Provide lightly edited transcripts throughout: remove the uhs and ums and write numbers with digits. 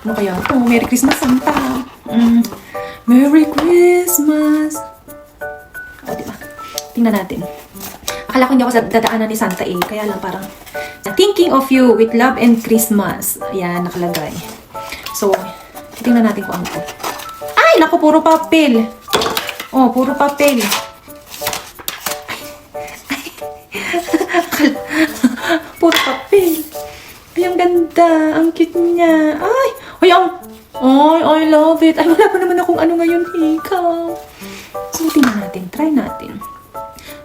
Ano kaya? Oh, Merry Christmas, Santa. Merry Christmas. O, diba? Tingnan natin. Akala ko hindi ako dadaanan ni Santa eh. Kaya lang parang, thinking of you with love and Christmas. Ayan, nakalagay. So, tingnan natin kung ano to. Ay, naku, puro papel. Oh, puro papel. Puro papel. Ay, ang ganda. Ang cute niya. Ay, I love it. Ay, wala pa naman akong ano ngayon, ikaw. So, tingnan natin. Try natin.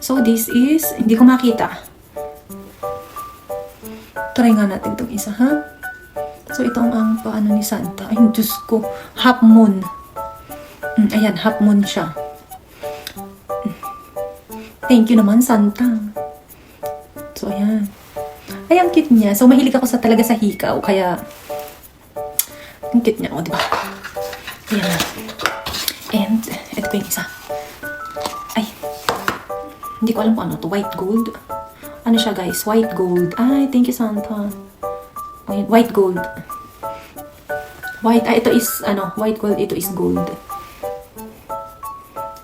So, this is, hindi ko makita. Try nga natin itong isa, ha? So, ito ang paano ni Santa. Ay, Diyos ko. Half moon. Ayan, half moon siya. Thank you naman, Santa. So, ayan. Ay, ang cute niya. So, mahilig ako talaga sa hikaw. Kaya, ang cute niya. O, diba? Ayan na. And, ito pa yung isa. Ay. Hindi ko alam kung ano to. White gold. Ano siya, guys? White gold. Ay, thank you, Santa. Ayan, white gold. White, ito is, white gold. Ito is gold.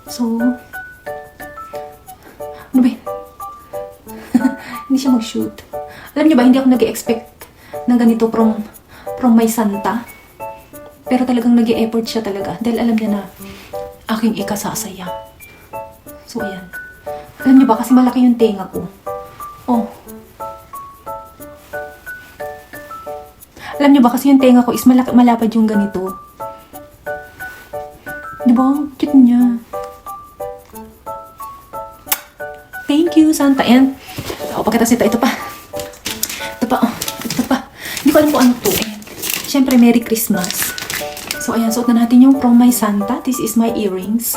So, ano ba yun? Hindi siya mag-shoot. Alam niyo ba, hindi ako nag-expect ng ganito from my Santa. Pero talagang nag-e-effort siya talaga. Dahil alam niya na aking ikasasaya. So, ayan. Alam niyo ba, kasi malaki yung tenga ko. Oh. Alam niyo ba, kasi yung tenga ko is malapad yung ganito. Diba? Cute niya. Thank you, Santa. And, pagkatas nito, ito pa. Ito pa. Hindi ko alam kung ano to. And, syempre, Merry Christmas. So, ayan, suot na natin yung from my Santa. This is my earrings.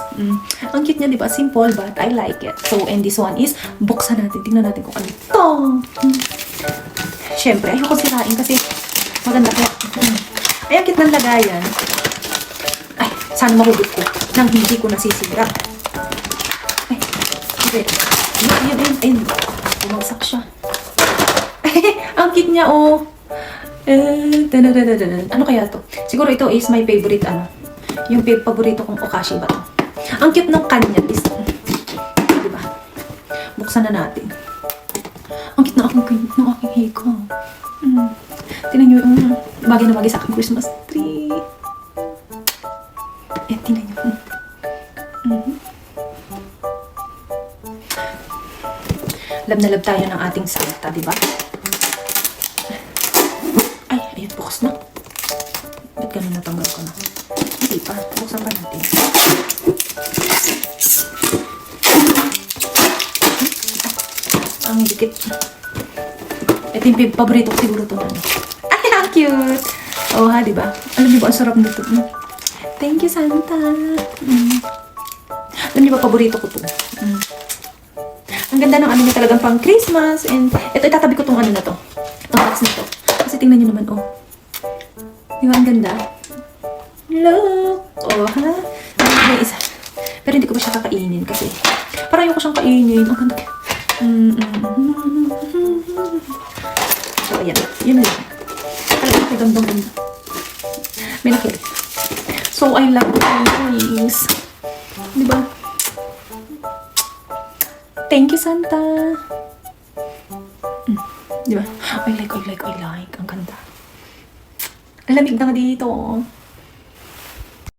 Ang cute niya, diba? Simple, but I like it. So, and this one is, buksan natin. Tingnan natin kung ano ito. Syempre, ayoko sirain kasi maganda ko. Ay, ang cute ng lagayan. Ay, sana mahugot ko nang hindi ko nasisira. Ay, okay. Ayun. Bumagsak siya. Ang cute niya, oh. Ano kaya to? Siguro ito is my favorite, yung paborito kong okashi ba to? Ang cute ng kanya is, diba? Buksan na natin. Ang cute ng aking hiko. Tingnan nyo yung bagay na bagay sa aking Christmas tree. Tingnan nyo. Love na love tayo ng ating Santa, diba? Ay, ayun, bukas na. Ba't ganun natanggal ko na? Hindi pa, buksan pa natin. Ang dikit. Ito yung paborito ko siguro ito na. Ay, ang cute! Oh, ha, diba? Alam niyo ba, ang sarap nito. Thank you, Santa. Alam niyo ba, paborito ko ito. Ang ganda ng niya talagang pang Christmas. And ito, itatabi ko itong na to. Itong box na to. Kasi tingnan niyo naman, oh. Di ba, ang ganda? Look! Oh, ha? May isa. Pero hindi ko pa siya kakainin kasi parang ayoko siyang kainin. Ang ganda. So, ayan. Yun lang. Talagang nakagandang ganda. May nakita. So, I love the things. Di ba? Thank you, Santa. Di ba? I like. Ang ganda. Ang lamig na nga dito.